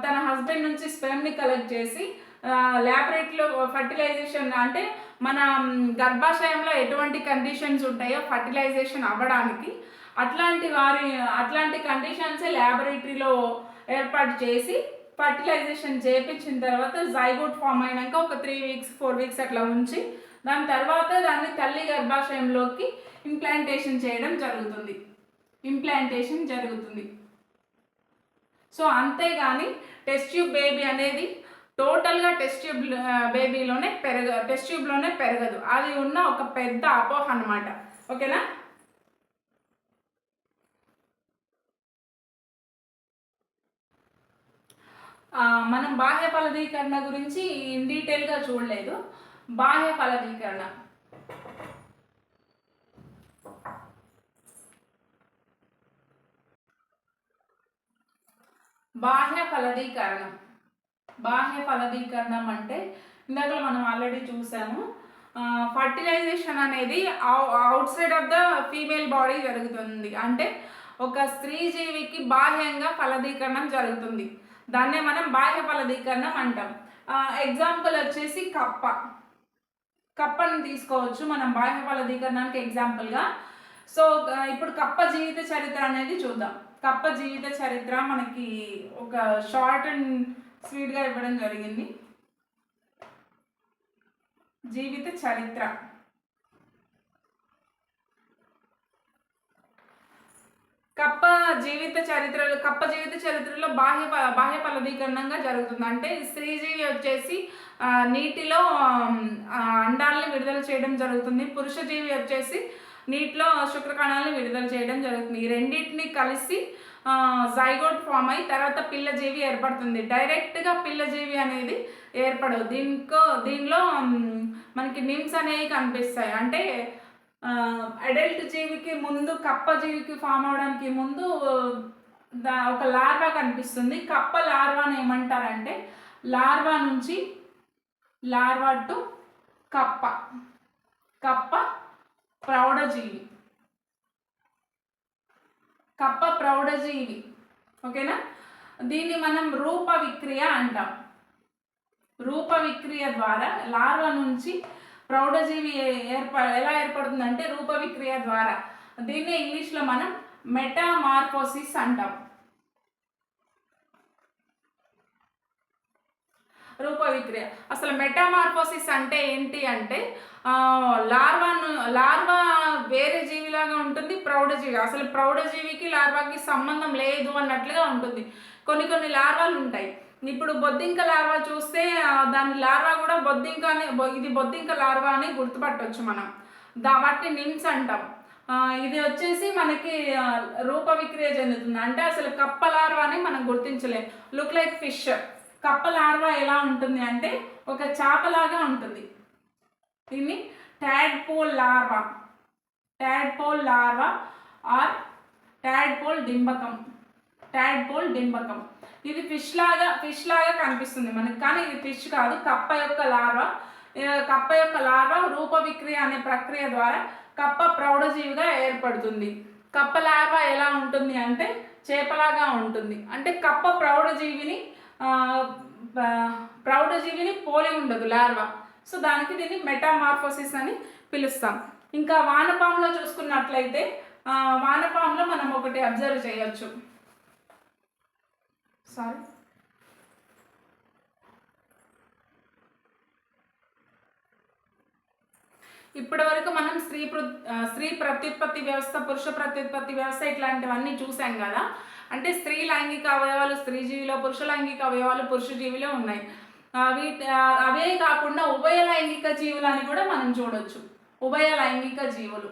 తన హస్బెండ్ నుంచి స్పెర్మ్ని కలెక్ట్ చేసి ల్యాబొరేటరీలో ఫర్టిలైజేషన్, అంటే మన గర్భాశయంలో ఎటువంటి కండిషన్స్ ఉంటాయో ఫర్టిలైజేషన్ అవ్వడానికి అట్లాంటి కండిషన్సే ల్యాబొరేటరీలో ఏర్పాటు చేసి ఫర్టిలైజేషన్ చేయించిన తర్వాత జైగోట్ ఫామ్ అయినాక ఒక 3 వీక్స్ 4 వీక్స్ అట్లా ఉంచి దాని తర్వాత దాన్ని తల్లి గర్భాశయంలోకి ఇంప్లాంటేషన్ జరుగుతుంది. సో అంతేగాని టెస్ట్ ట్యూబ్ బేబీ అనేది టోటల్గా టెస్ట్ ట్యూబ్లోనే పెరగదు. అది ఉన్న ఒక పెద్ద అపోహ అన్నమాట. ఓకేనా? మనం బాహ్య ఫలదీకరణ గురించి ఇన్ డీటెయిల్గా చూడలేదు. బాహ్య ఫలదీకరణ బాహ్య ఫలదీకరణం అంటే ఇందాక మనం ఆల్రెడీ చూసాము. ఫర్టిలైజేషన్ అనేది out side of the female body జరుగుతుంది. అంటే ఒక స్త్రీ జీవికి బాహ్యంగా ఫలదీకరణం జరుగుతుంది. దాన్నే మనం బాహ్య ఫలదీకరణం అంటాం. ఎగ్జాంపుల్ వచ్చేసి కప్పని తీసుకోవచ్చు మనం బాహ్య ఫలదీకరణానికి ఎగ్జాంపుల్గా. సో ఇప్పుడు కప్ప జీవిత చరిత్ర అనేది చూద్దాం. కప్ప జీవిత చరిత్ర మనకి ఒక షార్ట్ అండ్ స్వీట్గా ఇవ్వడం జరిగింది. జీవిత చరిత్ర కప్ప జీవిత చరిత్రలో బాహ్య ఫలదీకరణంగా జరుగుతుంది. అంటే స్త్రీజీవి వచ్చేసి నీటిలో అండాలని విడుదల చేయడం జరుగుతుంది. పురుష జీవి వచ్చేసి నీటిలో శుక్రకణాలను విడుదల చేయడం జరుగుతుంది. ఈ రెండింటిని కలిసి జైగోట్ ఫామ్ అయి తర్వాత పిల్లజీవి ఏర్పడుతుంది. డైరెక్ట్గా పిల్లజీవి అనేది ఏర్పడదు. దీనిలో మనకి నిమ్స్ అనేవి కనిపిస్తాయి. అంటే అడల్ట్ జీవికి ముందు కప్ప జీవికి ఫామ్ అవడానికి ముందు ఒక లార్వా కనిపిస్తుంది. కప్ప లార్వాని ఏమంటారంటే లార్వా టు కప్ప ప్రౌఢజీవి. ఓకేనా? దీన్ని మనం రూప విక్రియ అంటాం. రూప విక్రియ ద్వారా లార్వా నుంచి ప్రౌఢజీవి ఎలా ఏర్పడుతుందంటే రూప విక్రియ ద్వారా. దీన్ని ఇంగ్లీష్లో మనం మెటామార్ఫోసిస్ అంటాం. రూప విక్రియ. అసలు మెటామార్ఫోసిస్ అంటే ఏంటి అంటే లార్వా వేరే జీవిలాగా ఉంటుంది, ప్రౌఢజీవి. అసలు ప్రౌఢజీవికి లార్వాకి సంబంధం లేదు అన్నట్లుగా ఉంటుంది. కొన్ని లార్వాలు ఉంటాయి. ఇప్పుడు బొద్దింక లార్వా చూస్తే దాని లార్వా కూడా ఇది బొద్దింక లార్వా అని గుర్తుపట్టవచ్చు మనం. వాటిని నిమ్స్ అంటాం. ఇది వచ్చేసి మనకి రూప విక్రియ చెందుతుంది. అంటే అసలు కప్ప లార్వా అని మనం గుర్తించలేం. Look like fish. కప్ప లార్వా ఎలా ఉంటుంది అంటే ఒక చేపలాగా ఉంటుంది. దీన్ని టాడ్పోల్ లార్వా ఆర్ టాడ్పోల్ డింబకం. ఇది ఫిష్ లాగా కనిపిస్తుంది మనకి, కానీ ఇది ఫిష్ కాదు. కప్ప యొక్క లార్వా రూప విక్రియ అనే ప్రక్రియ ద్వారా కప్ప ప్రౌఢజీవిగా ఏర్పడుతుంది. కప్ప లార్వా ఎలా ఉంటుంది అంటే చేపలాగా ఉంటుంది. అంటే కప్ప ప్రౌఢజీవిని పోలి ఉండదు లార్వా. సో దానికి దీన్ని మెటామార్ఫోసిస్ అని పిలుస్తాం. ఇంకా వానపాములో చూసుకున్నట్లయితే వానపాములో మనం ఒకటి అబ్జర్వ్ చేయొచ్చు. ఇప్పటి వరకు మనం స్త్రీ ప్రత్యుత్పత్తి వ్యవస్థ, పురుష ప్రత్యుత్పత్తి వ్యవస్థ ఇట్లాంటివన్నీ చూసాం కదా. అంటే స్త్రీ లైంగిక అవయవాలు స్త్రీ జీవిలో, పురుష లైంగిక అవయవాలు పురుష జీవిలో ఉన్నాయి. అవే కాకుండా ఉభయ లైంగిక జీవులు అని కూడా మనం చూడొచ్చు. ఉభయ లైంగిక జీవులు,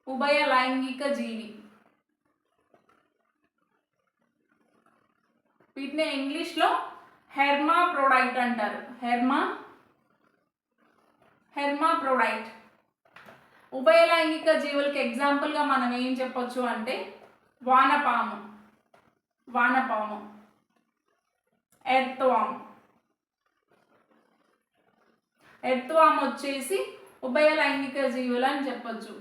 ఉభయ లైంగిక జీవి, వీటిని ఇంగ్లీష్లో హెర్మాప్రోడైట్ అంటారు. హెర్మాప్రోడైట్. ఉభయ లైంగిక జీవులకి ఎగ్జాంపుల్గా మనం ఏం చెప్పొచ్చు అంటే వానపాము, ఎర్త్వామ్ వచ్చేసి ఉభయ లైంగిక జీవులు అని చెప్పొచ్చు.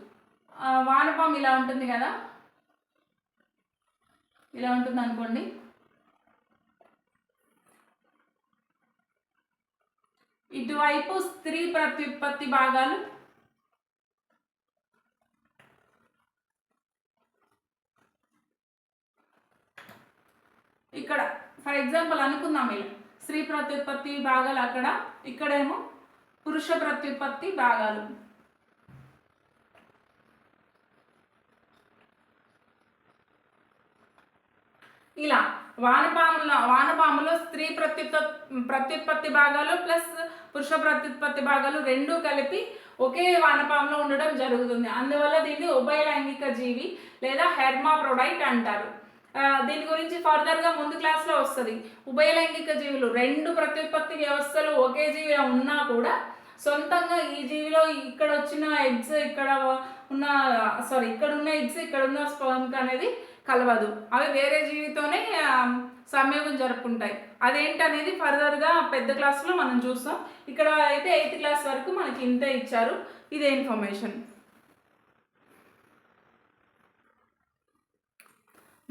వానపాము ఇలా ఉంటుంది కదా, ఇలా ఉంటుంది అనుకోండి. ఇటువైపు స్త్రీ ప్రత్యుత్పత్తి భాగాలు, ఇక్కడ ఫర్ ఎగ్జాంపుల్ అనుకుందాం ఇలా స్త్రీ ప్రత్యుత్పత్తి భాగాలు అక్కడ, ఇక్కడేమో పురుష ప్రత్యుత్పత్తి భాగాలు. ఇలా వానపాములో స్త్రీ ప్రత్యుత్పత్తి భాగాలు ప్లస్ పురుష ప్రత్యుత్పత్తి భాగాలు రెండూ కలిపి ఒకే వానపాములో ఉండడం జరుగుతుంది. అందువల్ల దీన్ని ఉభయ లైంగిక జీవి లేదా హెర్మాప్రోడైట్ అంటారు. దీని గురించి ఫర్దర్గా ముందు క్లాస్లో వస్తుంది. ఉభయ లైంగిక జీవులు రెండు ప్రత్యుత్పత్తి వ్యవస్థలు ఒకే జీవిలో ఉన్నా కూడా సొంతంగా ఈ జీవిలో ఇక్కడ వచ్చిన ఎగ్స్ ఇక్కడ ఉన్న ఎగ్స్ ఇక్కడ ఉన్న స్పర్మ్ అనేది కలవదు. అవి వేరే జీవితోనే సంయోగం జరుపుకుంటాయి. అదేంటనేది ఫర్దర్గా పెద్ద క్లాస్లో మనం చూస్తాం. ఇక్కడ అయితే 8th క్లాస్ వరకు మనకి ఇంతే ఇచ్చారు. ఇదే ఇన్ఫర్మేషన్.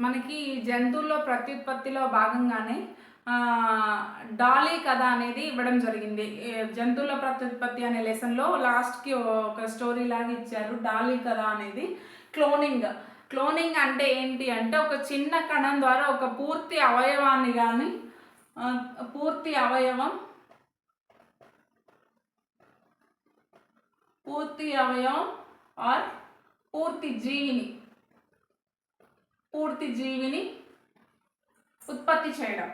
మనకి జంతువుల్లో ప్రత్యుత్పత్తిలో భాగంగానే డాలీ కథ అనేది ఇవ్వడం జరిగింది. జంతువుల ప్రత్యుత్పత్తి అనే లెసన్లో లాస్ట్కి ఒక స్టోరీ లాగా ఇచ్చారు. డాలీ కథ అనేది క్లోనింగ్ అంటే ఏంటి అంటే ఒక చిన్న కణం ద్వారా ఒక పూర్తి అవయవాన్ని కానీ పూర్తి అవయవం ఆర్ పూర్తి జీవిని ఉత్పత్తి చేయడం.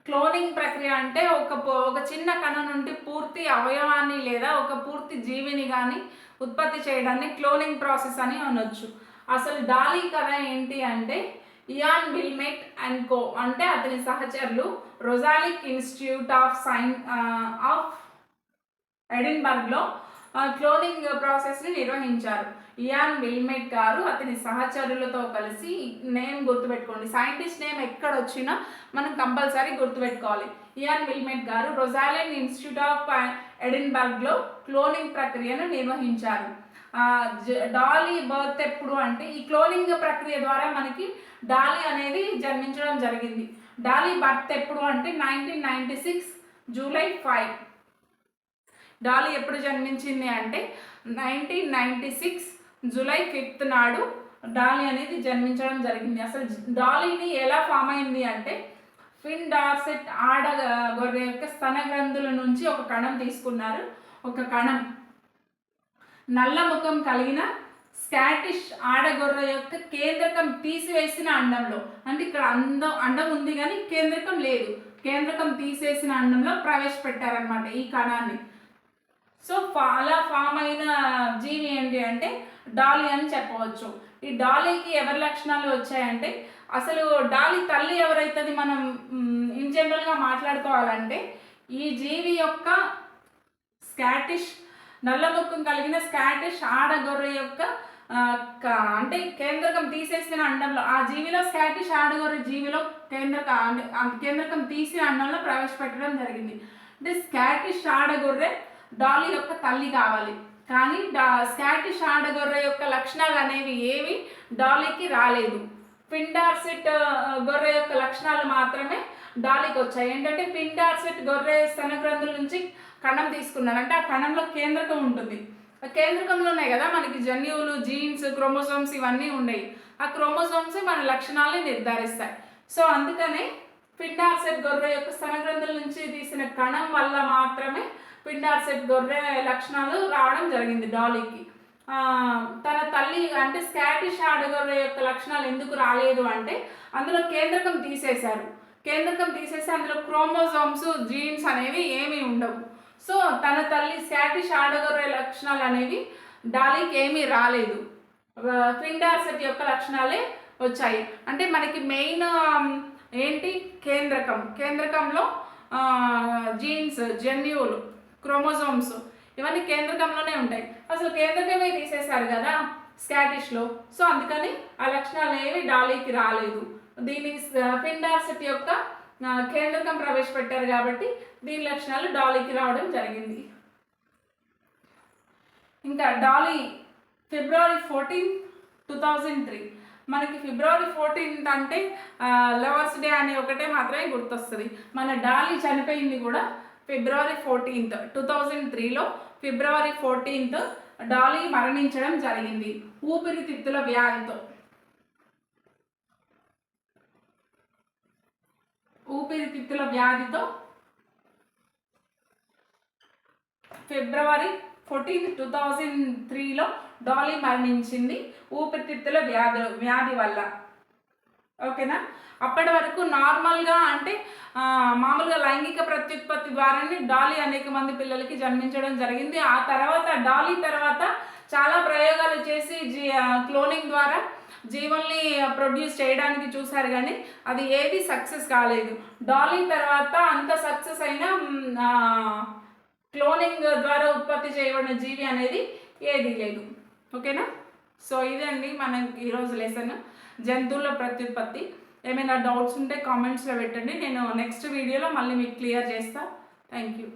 క్లోనింగ్ ప్రక్రియ అంటే ఒక చిన్న కణం నుండి పూర్తి అవయవాన్ని లేదా ఒక పూర్తి జీవిని కానీ ఉత్పత్తి చేయడాన్ని క్లోనింగ్ ప్రాసెస్ అని అనొచ్చు. అసలు డాలీ కథ ఏంటి అంటే ఇయాన్ విల్మెట్ అండ్ కో అంటే అతని సహచరులు రొజాలిక్ ఇన్స్టిట్యూట్ ఆఫ్ ఎడిన్బర్గ్లో క్లోనింగ్ ప్రాసెస్ని నిర్వహించారు. ఇయాన్ విల్మెట్ గారు అతని సహచరులతో కలిసి, నేమ్ గుర్తుపెట్టుకోండి, సైంటిస్ట్ నేమ్ ఎక్కడ వచ్చినా మనం కంపల్సరీ గుర్తుపెట్టుకోవాలి. ఇయాన్ విల్మెట్ గారు రొజాలిక్ ఇన్స్టిట్యూట్ ఆఫ్ ఎడిన్బర్గ్లో క్లోనింగ్ ప్రక్రియను నిర్వహించారు. డాలీ బర్త్ ఎప్పుడు అంటే ఈ క్లోనింగ్ ప్రక్రియ ద్వారా మనకి డాలీ అనేది జన్మించడం జరిగింది. డాలీ బర్త్ ఎప్పుడు అంటే 1996 జూలై 5. డాలీ ఎప్పుడు జన్మించింది అంటే 1996 జూలై 5 నాడు డాలీ అనేది జన్మించడం జరిగింది. అసలు డాలీని ఎలా ఫామ్ అయింది అంటే ఫిన్ డార్సెట్ ఆడ గొర్రె యొక్క స్తన గ్రంథుల నుంచి ఒక కణం తీసుకున్నారు. ఒక కణం నల్ల ముఖం కలిగిన స్కాటిష్ ఆడగొర్రె యొక్క కేంద్రకం తీసివేసిన అండంలో, అంటే ఇక్కడ అండం ఉంది కానీ కేంద్రకం లేదు, కేంద్రకం తీసేసిన అండంలో ప్రవేశపెట్టారనమాట ఈ కణాన్ని. సో అలా ఫామ్ అయిన జీవి ఏంటి అంటే డాలీ అని చెప్పవచ్చు. ఈ డాలీకి ఎవరి లక్షణాలు వచ్చాయంటే, అసలు డాలీ తల్లి ఎవరైతుంది మనం ఇన్ జనరల్గా మాట్లాడుకోవాలంటే ఈ జీవి యొక్క స్కాటిష్ నల్లముఖం కలిగిన స్కాటిష్ ఆడగొర్రె యొక్క అంటే కేంద్రకం తీసేసిన అండంలో, ఆ జీవిలో స్కాటిష్ ఆడగొర్రె జీవిలో కేంద్రకం తీసిన అండంలో ప్రవేశపెట్టడం జరిగింది. అంటే స్కాటిష్ ఆడగొర్రె డాలీ యొక్క తల్లి కావాలి, కానీ స్కాటిష్ ఆడగొర్రె యొక్క లక్షణాలు అనేవి ఏవి డాలీకి రాలేదు. పిండార్సెట్ గొర్రె యొక్క లక్షణాలు మాత్రమే డాలీకి వచ్చాయి. ఏంటంటే పిండార్సెట్ గొర్రె స్తనగ్రంథుల నుంచి కణం తీసుకున్నారు, అంటే ఆ కణంలో కేంద్రకం ఉంటుంది. ఆ కేంద్రకంలోనే కదా మనకి జన్యువులు, జీన్స్, క్రోమోసోమ్స్ ఇవన్నీ ఉన్నాయి. ఆ క్రోమోసోమ్స్ మన లక్షణాలని నిర్ధారిస్తాయి. సో అందుకనే పిండార్సెట్ గొర్రె యొక్క స్తనగ్రంథుల నుంచి తీసిన కణం వల్ల మాత్రమే పిండార్సెట్ గొర్రె లక్షణాలు రావడం జరిగింది డాలీకి. తన తల్లి అంటే స్కాటిష్ ఆడగొర్రె యొక్క లక్షణాలు ఎందుకు రాలేదు అంటే అందులో కేంద్రకం తీసేశారు. కేంద్రకం తీసేసి అందులో క్రోమోజోమ్స్ జీన్స్ అనేవి ఏమీ ఉండవు. సో తన తల్లి స్కాటిష్ ఆడగొర్రె లక్షణాలు అనేవి డాలీకి ఏమీ రాలేదు. పిండార్సెట్ యొక్క లక్షణాలే వచ్చాయి. అంటే మనకి మెయిన్ ఏంటి, కేంద్రకంలో జీన్స్, జన్యువులు, క్రోమోజోమ్స్ ఇవన్నీ కేంద్రకంలోనే ఉంటాయి. అసలు కేంద్రకమే తీసేశారు కదా స్కాటిష్లో. సో అందుకని ఆ లక్షణాలు ఏవి డాలీకి రాలేదు. దీని పిండార్సెట్ యొక్క కేంద్రకం ప్రవేశపెట్టారు కాబట్టి దీని లక్షణాలు డాలీకి రావడం జరిగింది. ఇంకా డాలీ ఫిబ్రవరి 14, 2003. మనకి ఫిబ్రవరి 14 అంటే లవర్స్ డే అనే ఒకటే మాత్రమే గుర్తొస్తుంది. మన డాలీ చనిపోయింది కూడా ఫిబ్రవరి 14, 2003లో ఫిబ్రవరి 14 డాలీ మరణించడం జరిగింది ఊపిరితిత్తుల వ్యాధితో. ఫిబ్రవరి 14, 2003లో డాలీ మరణించింది ఊపిరితిత్తుల వ్యాధి వల్ల. ఓకేనా. అప్పటి వరకు నార్మల్గా అంటే మామూలుగా లైంగిక ప్రత్యుత్పత్తి ద్వారానే డాలీ అనేక మంది పిల్లలకి జన్మించడం జరిగింది. ఆ తర్వాత డాలీ తర్వాత చాలా ప్రయోగాలు చేసి క్లోనింగ్ ద్వారా జీవుల్ని ప్రొడ్యూస్ చేయడానికి చూశారు, కానీ అది ఏది సక్సెస్ కాలేదు. డాలీ తర్వాత అంత సక్సెస్ అయిన క్లోనింగ్ ద్వారా ఉత్పత్తి చేయబడిన జీవి అనేది ఏది లేదు. ఓకేనా. సో ఇదండి మనకి ఈరోజు లెసన్, జంతువుల ప్రత్యుత్పత్తి. ఏమైనా డౌట్స్ ఉంటే కామెంట్స్లో పెట్టండి, నేను నెక్స్ట్ వీడియోలో మళ్ళీ మీకు క్లియర్ చేస్తాను. Thank you.